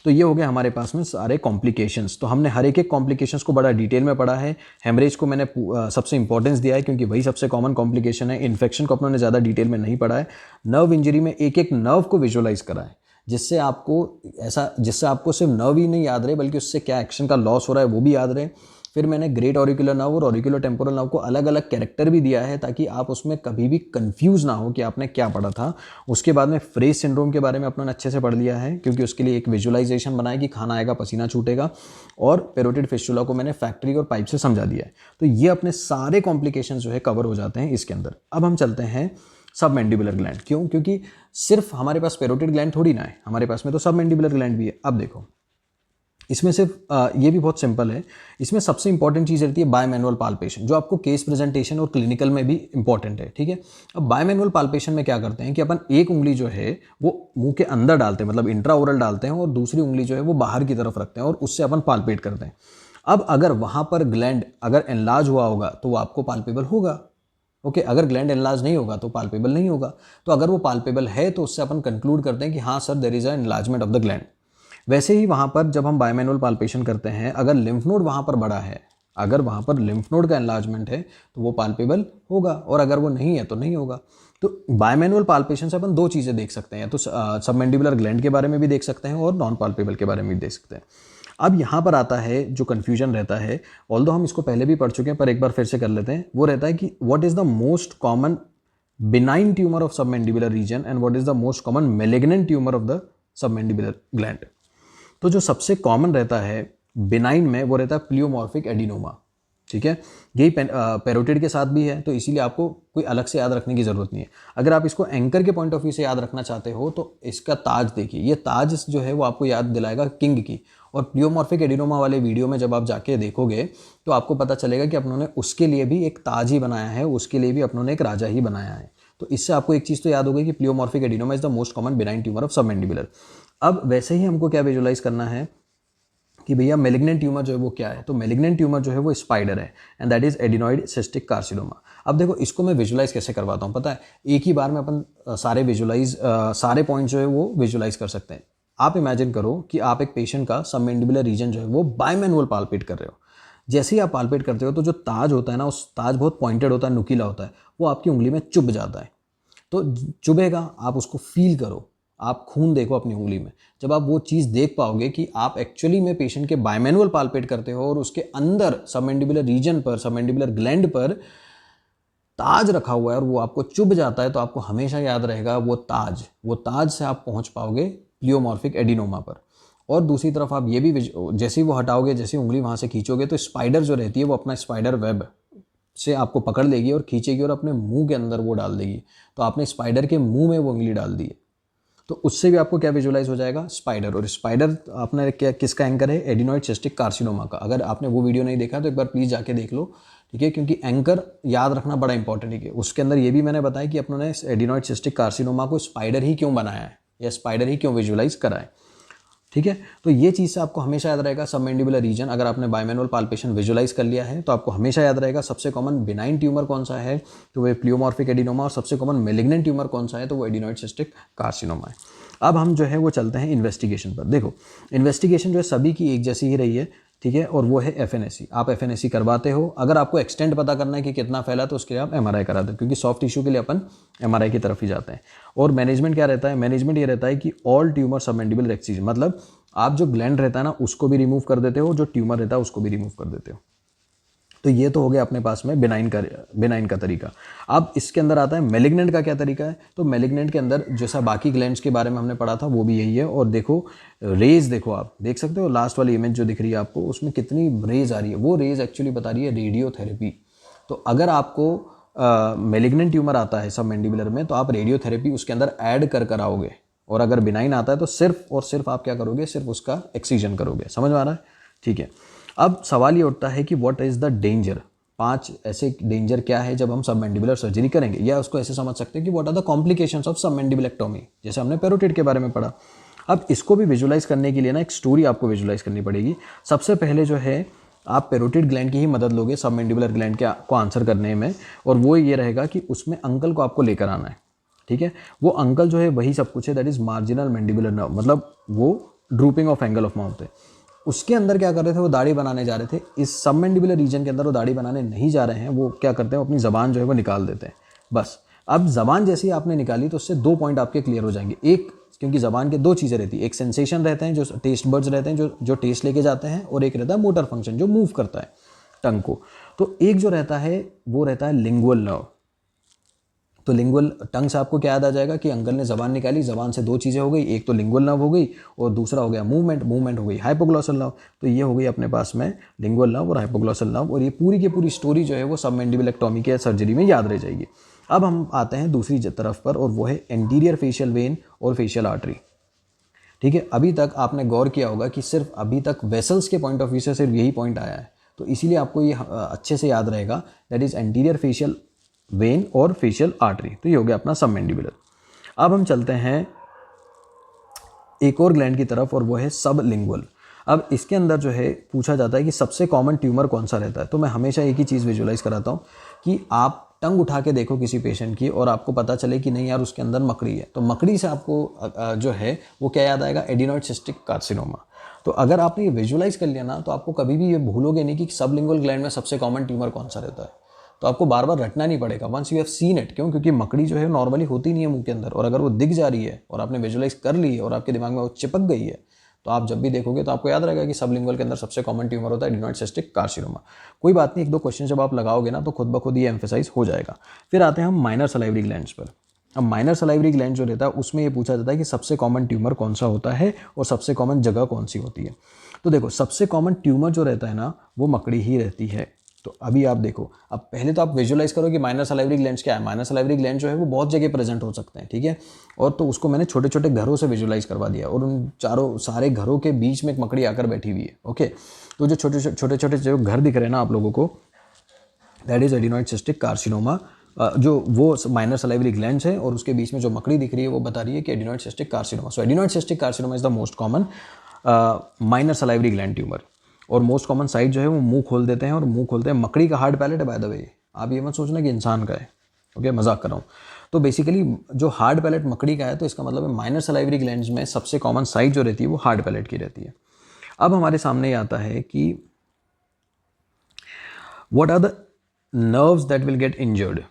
तो ये हो गया हमारे पास में सारे कॉम्प्लिकेशंस। तो हमने हर एक कॉम्प्लिकेशंस को बड़ा डिटेल में पढ़ा है। हेमरेज को मैंने सबसे इंपॉर्टेंस दिया है क्योंकि वही सबसे कॉमन कॉम्प्लिकेशन है। इन्फेक्शन को अपने ज़्यादा डिटेल में नहीं पढ़ा है। नर्व इंजरी में एक एक नर्व को विजुअलाइज करा है, जिससे आपको सिर्फ नर्व ही नहीं याद रहे बल्कि उससे क्या एक्शन का लॉस हो रहा है वो भी याद रहे। फिर मैंने ग्रेट ऑरिकुलर नर्व और ऑरिकुलर टेम्पोरल नर्व को अलग अलग कैरेक्टर भी दिया है ताकि आप उसमें कभी भी कंफ्यूज ना हो कि आपने क्या पढ़ा था। उसके बाद में फ्रेज सिंड्रोम के बारे में अपने अच्छे से पढ़ लिया है क्योंकि उसके लिए एक विजुअलाइजेशन बनाया कि खाना आएगा पसीना छूटेगा। और पेरोटिड फिस्टुला को मैंने फैक्ट्री और पाइप से समझा दिया है। तो ये अपने सारे कॉम्प्लिकेशन जो है कवर हो जाते हैं इसके अंदर। अब हम चलते हैं सबमैंडिबुलर ग्लैंड। क्यों? क्योंकि सिर्फ हमारे पास पेरोटिड ग्लैंड थोड़ी ना है, हमारे पास में तो सबमैंडिबुलर ग्लैंड भी है। अब देखो इसमें सिर्फ ये भी बहुत सिंपल है। इसमें सबसे इंपॉर्टेंट चीज़ रहती है बायमैनुअल पाल्पेशन, जो आपको केस प्रेजेंटेशन और क्लिनिकल में भी इंपॉर्टेंट है, ठीक है। अब बायमैनुअल पाल्पेशन में क्या करते हैं कि अपन एक उंगली जो है वो मुंह के अंदर डालते हैं, मतलब इंट्रा ओरल डालते हैं, और दूसरी उंगली जो है वो बाहर की तरफ रखते हैं और उससे अपन पाल्पेट करते हैं। अब अगर वहाँ पर ग्लैंड अगर एनलार्ज हुआ होगा तो वो आपको पाल्पेबल होगा, ओके। अगर ग्लैंड एनलार्ज नहीं होगा तो पाल्पेबल नहीं होगा। तो अगर वो पाल्पेबल है तो उससे अपन कंक्लूड करते हैं कि हाँ sir, there is a enlargement of the gland. वैसे ही वहाँ पर जब हम बायमैनुअल पाल्पेशन करते हैं, अगर लिम्फ नोड वहाँ पर बड़ा है, अगर वहाँ पर लिम्फ नोड का एनलार्जमेंट है तो वो पाल्पेबल होगा, और अगर वो नहीं है तो नहीं होगा। तो बायमैनुअल पाल्पेशन से अपन दो चीज़ें देख सकते हैं, तो सबमैंडिबुलर ग्लैंड के बारे में भी देख सकते हैं और नॉन पाल्पेबल के बारे में भी देख सकते हैं। अब यहाँ पर आता है जो कन्फ्यूजन रहता है, ऑल्दो हम इसको पहले भी पढ़ चुके हैं पर एक बार फिर से कर लेते हैं। वो रहता है कि what is the most common benign tumour of submandibular region and what is the most common malignant tumour of the submandibular gland. तो जो सबसे कॉमन रहता है बिनाइन में वो रहता है प्लियोमॉर्फिक एडिनोमा, ठीक है। यही पेरोटिड के साथ भी है, तो इसीलिए आपको कोई अलग से याद रखने की ज़रूरत नहीं है। अगर आप इसको एंकर के पॉइंट ऑफ व्यू से याद रखना चाहते हो तो इसका ताज देखिए, ये ताज जो है वो आपको याद दिलाएगा किंग की। और प्लियोमॉर्फिक एडिनोमा वाले वीडियो में जब आप जाके देखोगे तो आपको पता चलेगा कि अपनों ने उसके लिए भी एक ताज ही बनाया है, उसके लिए भी अपनों ने एक राजा ही बनाया है। तो इससे आपको एक चीज़ तो याद होगी कि pleomorphic adenoma is the most common benign tumour of submandibular. अब वैसे ही हमको क्या विजुलाइज करना है कि भैया मेलिग्नेंट ट्यूमर जो है वो क्या है। तो मेलिग्नेंट ट्यूमर जो है वो स्पाइडर है and that is adenoid cystic carcinoma. अब देखो इसको मैं विजुलाइज कैसे करवाता हूँ पता है, एक ही बार में अपन सारे पॉइंट जो है वो विजुलाइज कर सकते हैं। आप इमेजिन करो कि आप एक पेशेंट का सबमैंडिबुलर रीजन जो है वो बायमैनुअल पाल्पेट कर रहे हो। जैसे ही आप पाल्पेट करते हो तो जो ताज होता है ना, उस ताज बहुत पॉइंटेड होता है, नुकीला होता है, वो आपकी उंगली में चुभ जाता है। तो चुभेगा, आप उसको फील करो, आप खून देखो अपनी उंगली में। जब आप वो चीज़ देख पाओगे कि आप एक्चुअली में पेशेंट के बायमैनुअल पाल्पेट करते हो और उसके अंदर सबमैंडिबुलर रीजन पर, सबमैंडिबुलर ग्लैंड पर ताज रखा हुआ है और वो आपको चुभ जाता है, तो आपको हमेशा याद रहेगा वो ताज से आप पहुंच पाओगे प्लियोमॉर्फिक एडिनोमा पर। और दूसरी तरफ आप ये भी जैसे ही वो हटाओगे, जैसे उंगली वहाँ से खींचोगे तो स्पाइडर जो रहती है वो अपना स्पाइडर वेब से आपको पकड़ लेगी और खींचेगी और अपने मुंह के अंदर वो डाल देगी। तो आपने स्पाइडर के मुंह में वो उंगली डाल दी है, तो उससे भी आपको क्या विजुलाइज हो जाएगा, स्पाइडर। और स्पाइडर आपने क्या किसका एंकर है, एडिनॉइड सिस्टिक कार्सिनोमा का। अगर आपने वो वीडियो नहीं देखा तो एक बार प्लीज़ जाके देख लो, ठीक है, क्योंकि एंकर याद रखना बड़ा इंपॉर्टेंट है। उसके अंदर ये भी मैंने बताया कि अपनों ने एडिनॉइड सिस्टिक कार्सिनोमा को स्पाइडर ही क्यों बनाया है या स्पाइडर ही क्यों विजुलाइज करा है, ठीक है। तो ये चीज़ से आपको हमेशा याद रहेगा सबमैंडिबुलर रीजन। अगर आपने बायमैनुअल पाल्पेशन विजुलाइज कर लिया है तो आपको हमेशा याद रहेगा सबसे कॉमन बिनाइन ट्यूमर कौन सा है, तो वो प्लियोमॉर्फिक एडिनोमा, और सबसे कॉमन मैलिग्नेंट ट्यूमर कौन सा है, तो वो एडिनॉइड सिस्टिक कार्सिनोमा है। अब हम जो है वो चलते हैं इन्वेस्टिगेशन पर। देखो इन्वेस्टिगेशन जो है सभी की एक जैसी ही रही है, ठीक है, और वो है एफएनएसी। आप एफएनएसी करवाते हो। अगर आपको एक्सटेंट पता करना है कि कितना फैला तो उसके लिए आप एमआरआई कराते हो, क्योंकि सॉफ्ट टिश्यू के लिए अपन एमआरआई की तरफ ही जाते हैं। और मैनेजमेंट क्या रहता है, मैनेजमेंट ये रहता है कि ऑल ट्यूमर सबमैंडिबुलर एक्सीजन, मतलब आप जो ग्लैंड रहता है ना उसको भी रिमूव कर देते हो, जो ट्यूमर रहता है उसको भी रिमूव कर देते हो। तो ये तो हो गया अपने पास में बिनाइन का तरीका। अब इसके अंदर आता है मैलिग्नेंट का क्या तरीका है। तो मैलिग्नेंट के अंदर जैसा बाकी ग्लैंड्स के बारे में हमने पढ़ा था वो भी यही है। और देखो रेज, देखो आप देख सकते हो लास्ट वाली इमेज जो दिख रही है आपको, उसमें कितनी रेज आ रही है। वो रेज एक्चुअली बता रही है रेडियोथेरेपी। तो अगर आपको मैलिग्नेंट ट्यूमर आता है सबमैंडिबुलर में तो आप रेडियोथेरेपी उसके अंदर ऐड कर कराओगे, और अगर बिनाइन आता है तो सिर्फ और सिर्फ आप क्या करोगे, सिर्फ उसका एक्सीजन करोगे। समझ में आ रहा है, ठीक है। अब सवाल ये उठता है कि व्हाट इज़ द डेंजर। 5 ऐसे डेंजर क्या है जब हम सबमैंडिबुलर सर्जरी करेंगे, या उसको ऐसे समझ सकते हैं कि what are the complications of submandibulectomy, जैसे हमने पेरोटिड के बारे में पढ़ा। अब इसको भी विजुलाइज करने के लिए ना एक स्टोरी आपको विजुलाइज करनी पड़ेगी। सबसे पहले जो है आप पेरोटिड ग्लैंड की ही मदद लोगे सबमेंडिबुलर ग्लैंड के को आंसर करने में, और वो ये रहेगा कि उसमें अंकल को आपको लेकर आना है, ठीक है। वो अंकल जो है वही सब कुछ है, that is marginal mandibular nerve, मतलब वो drooping of angle of mouth है। उसके अंदर क्या कर रहे थे, वो दाढ़ी बनाने जा रहे थे। इस सबमेंडिबुलर रीजन के अंदर वो दाढ़ी बनाने नहीं जा रहे हैं, वो क्या करते हैं, अपनी ज़बान जो है वो निकाल देते हैं बस। अब ज़बान जैसे ही आपने निकाली तो उससे 2 पॉइंट आपके क्लियर हो जाएंगे। एक, क्योंकि ज़बान के 2 चीज़ें रहती है, एक सेंसेशन रहते हैं जो टेस्ट बर्ड्स रहते हैं जो टेस्ट लेके जाते हैं, और एक रहता है मोटर फंक्शन जो मूव करता है टंग को। तो एक जो रहता है वो रहता है लिंगुअल नर्व। तो लिंगुअल टंग से आपको क्या याद आ जाएगा कि अंकल ने ज़बान निकाली, ज़बान से 2 चीज़ें हो गई, एक तो लिंगुअल नर्व हो गई और दूसरा हो गया मूवमेंट हो गई हाइपोग्लॉसल नर्व। तो ये हो गई अपने पास में लिंगुअल नर्व और हाइपोग्लॉसल नर्व, और ये पूरी की पूरी स्टोरी जो है वो सबमेंडिबुलेक्टोमी के सर्जरी में याद रह जाएगी। अब हम आते हैं दूसरी तरफ पर, और वो है एंटीरियर फेशियल वेन और फेशियल आर्टरी, ठीक है। अभी तक आपने गौर किया होगा कि सिर्फ अभी तक वेसल्स के पॉइंट ऑफ व्यू से सिर्फ यही पॉइंट आया है, तो इसीलिए आपको ये अच्छे से याद रहेगा, that is anterior facial vein और फेशियल आर्टरी। तो ये हो गया अपना सबमेंडिबुलर। अब हम चलते हैं एक और ग्लैंड की तरफ, और वो है सबलिंगुअल। अब इसके अंदर जो है पूछा जाता है कि सबसे कॉमन ट्यूमर कौन सा रहता है। तो मैं हमेशा एक ही चीज़ विजुलाइज कराता हूँ कि आप टंग उठा के देखो किसी पेशेंट की, और आपको पता चले कि नहीं यार उसके अंदर मकड़ी है, तो मकड़ी से आपको जो है वो क्या याद आएगा, एडिनॉइड सिस्टिक कार्सिनोमा। तो अगर आपने ये विजुलाइज कर लिया ना, तो आपको कभी भी ये भूलोगे नहीं कि सबलिंगुअल ग्लैंड में सबसे कॉमन ट्यूमर कौन सा रहता है। तो आपको बार बार रटना नहीं पड़ेगा, once you have seen it. क्यों? क्योंकि मकड़ी जो है नॉर्मली होती नहीं है मुंह के अंदर, और अगर वो दिख जा रही है और आपने विजुलाइज कर ली है और आपके दिमाग में वो चिपक गई है, तो आप जब भी देखोगे तो आपको याद रहेगा कि सबलिंगुअल के अंदर सबसे कॉमन ट्यूमर होता है एडिनॉइड सिस्टिक कार्सिनोमा। कोई बात नहीं, 1-2 क्वेश्चन जब आप लगाओगे ना तो खुद ब खुद ये एम्फेसाइज हो जाएगा। फिर आते हैं हम माइनर सलाइवरी ग्लैंड्स पर। अब माइनर सलाइवरी ग्लैंड जो रहता है उसमें ये पूछा जाता है कि सबसे कॉमन ट्यूमर कौन सा होता है और सबसे कॉमन जगह कौन सी होती है। तो देखो, सबसे कॉमन ट्यूमर जो रहता है ना वो मकड़ी ही रहती है। तो अभी आप देखो, अब पहले तो आप विजुलाइज करो कि माइनर सलाइवरी ग्लैंड्स क्या है। माइनर सलाइवरी ग्लैंड जो है वो बहुत जगह प्रेजेंट हो सकते हैं, ठीक है। और तो उसको मैंने छोटे छोटे घरों से विजुलाइज करवा दिया, और उन सारे घरों के बीच में एक मकड़ी आकर बैठी हुई है, ओके। तो जो छोटे छोटे जो घर दिख रहे हैं ना आप लोगों को, that is adenoid cystic carcinoma. जो वो माइनर सलाइवरी ग्लैंड्स है, और उसके बीच में जो मकड़ी दिख रही है वो बता रही है कि adenoid cystic carcinoma. So adenoid cystic carcinoma is the most common minor salivary gland tumour. और मोस्ट कॉमन साइट जो है वो मुंह खोल देते हैं, और मुंह खोलते हैं मकड़ी का हार्ड पैलेट है बाय द वे। आप ये मत सोचना कि इंसान का है, ओके, मजाक कर रहा हूँ। तो बेसिकली जो हार्ड पैलेट मकड़ी का है, तो इसका मतलब है माइनर सलाइवरी ग्लैंड्स में सबसे कॉमन साइट जो रहती है वो हार्ड पैलेट की रहती है। अब हमारे सामने ये आता है कि what are the nerves that will get injured,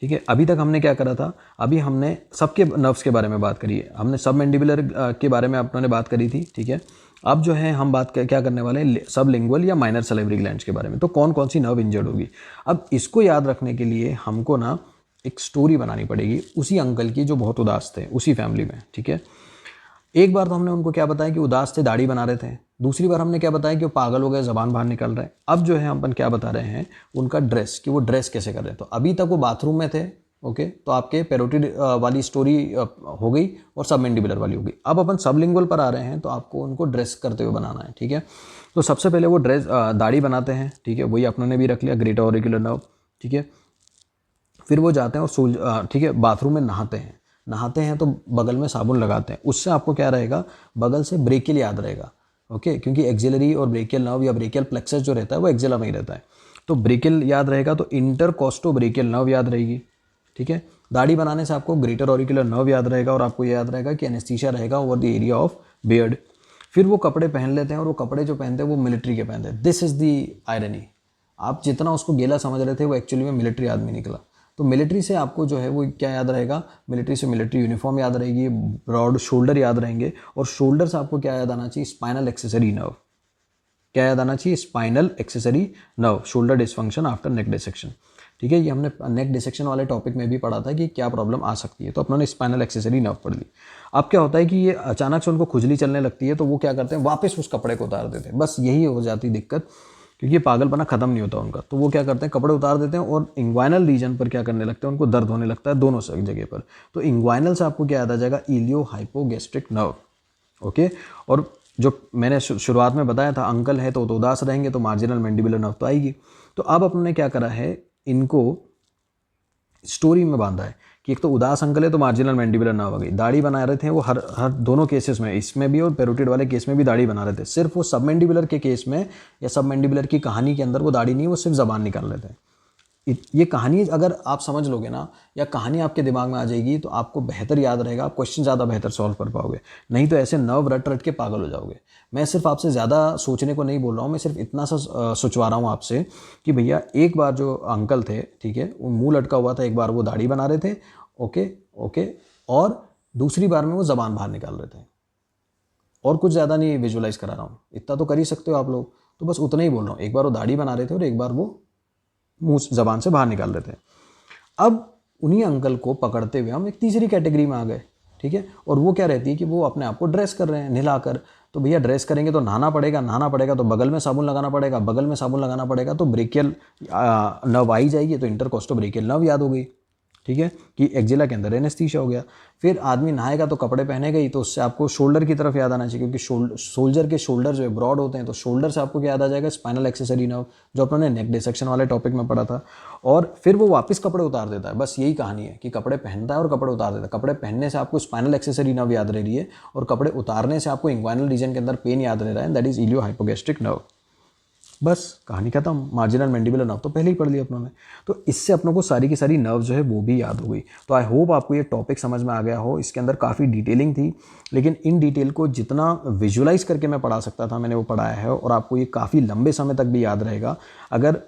ठीक है। अभी तक हमने क्या करा था, अभी हमने सबके नर्व्स के बारे में बात करी है, हमने सबमेंडिबुलर के बारे में अपनों ने बात करी थी, ठीक है। अब जो है हम बात क्या करने वाले हैं, सबलिंगुअल या माइनर सलाइवरी ग्लैंड्स के बारे में। तो कौन कौन सी नर्व इंजर्ड होगी। अब इसको याद रखने के लिए हमको ना एक स्टोरी बनानी पड़ेगी उसी अंकल की जो बहुत उदास थे उसी फैमिली में, ठीक है। एक बार तो हमने उनको क्या बताया कि उदास थे, दाढ़ी बना रहे थे। दूसरी बार हमने क्या बताया कि वो पागल हो गए, जबान बाहर निकल रहा है। अब जो है अपन क्या बता रहे हैं, उनका ड्रेस, कि वो ड्रेस कैसे कर रहे हैं। तो अभी तक वो बाथरूम में थे, ओके, तो आपके पेरोटिड वाली स्टोरी हो गई और सबमेंडिबुलर वाली हो गई। अब अपन सबलिंगुअल पर आ रहे हैं, तो आपको उनको ड्रेस करते हुए बनाना है, ठीक है। तो सबसे पहले वो ड्रेस दाढ़ी बनाते हैं, ठीक है, वही अपनों ने भी रख लिया, ग्रेटर ऑरिकुलर नर्व, ठीक है। फिर वो जाते हैं और ठीक है, बाथरूम में नहाते हैं तो बगल में साबुन लगाते हैं। उससे आपको क्या रहेगा, बगल से ब्रेकियल याद रहेगा, ओके, क्योंकि एक्सिलरी और ब्रेकियल नर्व या ब्रेकियल प्लेक्सस जो रहता है वो एक्सिला में ही रहता है। तो ब्रेकियल याद रहेगा तो इंटरकोस्टो ब्रेकियल नर्व याद रहेगी, ठीक है। दाढ़ी बनाने से आपको ग्रेटर ऑरिकुलर नर्व याद रहेगा, और आपको याद रहेगा कि एनेस्थीसिया रहेगा over the area of beard. फिर वो कपड़े पहन लेते हैं, और वो कपड़े जो पहनते हैं वो मिलिट्री के पहनते हैं। This is the irony. आप जितना उसको गेला समझ रहे थे वो एक्चुअली में मिलिट्री आदमी निकला। तो मिलिट्री से आपको जो है वो क्या याद रहेगा, मिलिट्री से मिलिट्री यूनिफॉर्म याद रहेगी, ब्रॉड शोल्डर याद रहेंगे, और शोल्डर से आपको क्या याद आना चाहिए, स्पाइनल एक्सेसरी नर्व। क्या याद आना चाहिए, spinal accessory nerve, shoulder dysfunction after neck dissection, ठीक है। ये हमने नेक डिसेक्शन वाले टॉपिक में भी पढ़ा था कि क्या प्रॉब्लम आ सकती है, तो अपनों ने स्पाइनल एक्सेसरी नर्व पढ़ ली। अब क्या होता है कि ये अचानक से उनको खुजली चलने लगती है, तो वो क्या करते हैं, वापस उस कपड़े को उतार देते हैं। बस यही हो जाती दिक्कत, क्योंकि पागलपना खत्म नहीं होता उनका। तो वो क्या करते हैं, कपड़े उतार देते हैं, और इंग्वाइनल रीजन पर क्या करने लगते हैं, उनको दर्द होने लगता है दोनों जगह पर। तो इंग्वाइनल से आपको क्या याद आ जाएगा, इलियो हाइपोगैस्ट्रिक नर्व, ओके। और जो मैंने शुरुआत में बताया था, अंकल है तो उदास रहेंगे, तो मार्जिनल मैंडिबुलर नर्व तो आएगी। तो अब अपने क्या करा है, इनको स्टोरी में बांधा है कि एक तो उदास अंकल है तो मार्जिनल मैंडिबुलर नर्व आ गई, दाढ़ी बना रहे थे वो हर दोनों केसेस में, इसमें भी और पेरोटिड वाले केस में भी दाढ़ी बना रहे थे। सिर्फ वो सब मैंडिबुलर के केस में या सब मैंडिबुलर की कहानी के अंदर वो दाढ़ी नहीं, वो सिर्फ ज़बान निकाल रहे थे। ये कहानी अगर आप समझ लोगे ना, या कहानी आपके दिमाग में आ जाएगी, तो आपको बेहतर याद रहेगा, आप क्वेश्चन ज़्यादा बेहतर सॉल्व कर पाओगे। नहीं तो ऐसे नर्व रट रट के पागल हो जाओगे। मैं सिर्फ आपसे ज़्यादा सोचने को नहीं बोल रहा हूँ, मैं सिर्फ इतना सा सोचवा रहा हूँ आपसे कि भैया एक बार जो अंकल थे, ठीक है, वो मुंह लटका हुआ था, एक बार वो दाढ़ी बना रहे थे, ओके ओके, और दूसरी बार में वो ज़बान बाहर निकाल रहे थे। और कुछ ज़्यादा नहीं विजुलाइज करा रहा हूँ, इतना तो कर ही सकते हो आप लोग, तो बस उतना ही बोल रहा हूँ। एक बार वो दाढ़ी बना रहे थे और एक बार वो मुंह ज़बान से बाहर निकाल रहे थे। अब उन्हीं अंकल को पकड़ते हुए हम एक तीसरी कैटेगरी में आ गए, ठीक है। और वो क्या रहती है कि वो अपने आप को ड्रेस कर रहे हैं नहलाकर। तो भैया ड्रेस करेंगे तो नहाना पड़ेगा तो बगल में साबुन लगाना पड़ेगा, तो ब्रेकियल नर्व आई जाएगी, तो इंटरकोस्टो ब्रेकियल नर्व याद हो गई, ठीक है, कि एक्जिला के अंदर एनेस्थीसिया हो गया। फिर आदमी नहाएगा तो कपड़े पहनेगा ही, तो उससे आपको शोल्डर की तरफ याद आना चाहिए, क्योंकि सोल्जर के शोल्डर जो है ब्रॉड होते हैं, तो शोल्डर से आपको क्या याद आ जाएगा, स्पाइनल एक्सेसरी नर्व, जो अपने नेक डिसेक्शन वाले टॉपिक में पढ़ा था। और फिर वो वापस कपड़े उतार देता है, बस यही कहानी है कि कपड़े पहनता है और कपड़े उतार देता है। कपड़े पहनने से आपको स्पाइनल एक्सेसरी नर्व याद रह रही है, और कपड़े उतारने से आपको इंग्वाइनल रीजन के अंदर पेन याद रह रहा है, दैट इज इलियो हाइपोगैस्ट्रिक नर्व। बस कहानी खत्म। मार्जिनल मैंडिबुलर नर्व तो पहले ही पढ़ लिया अपनों ने, तो इससे अपनों को सारी की सारी नर्व जो है वो भी याद हो गई। तो आई होप आपको ये टॉपिक समझ में आ गया हो। इसके अंदर काफ़ी डिटेलिंग थी, लेकिन इन डिटेल को जितना विजुलाइज करके मैं पढ़ा सकता था मैंने वो पढ़ाया है, और आपको ये काफ़ी लंबे समय तक भी याद रहेगा। अगर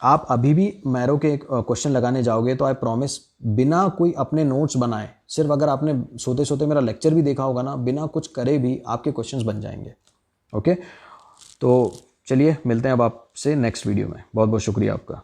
आप अभी भी मैरो के क्वेश्चन लगाने जाओगे तो आई प्रॉमिस, बिना कोई अपने नोट्स बनाए, सिर्फ अगर आपने सोते सोते मेरा लेक्चर भी देखा होगा ना, बिना कुछ करे भी आपके क्वेश्चंस बन जाएंगे। ओके, तो चलिए मिलते हैं अब आपसे नेक्स्ट वीडियो में। बहुत बहुत शुक्रिया आपका।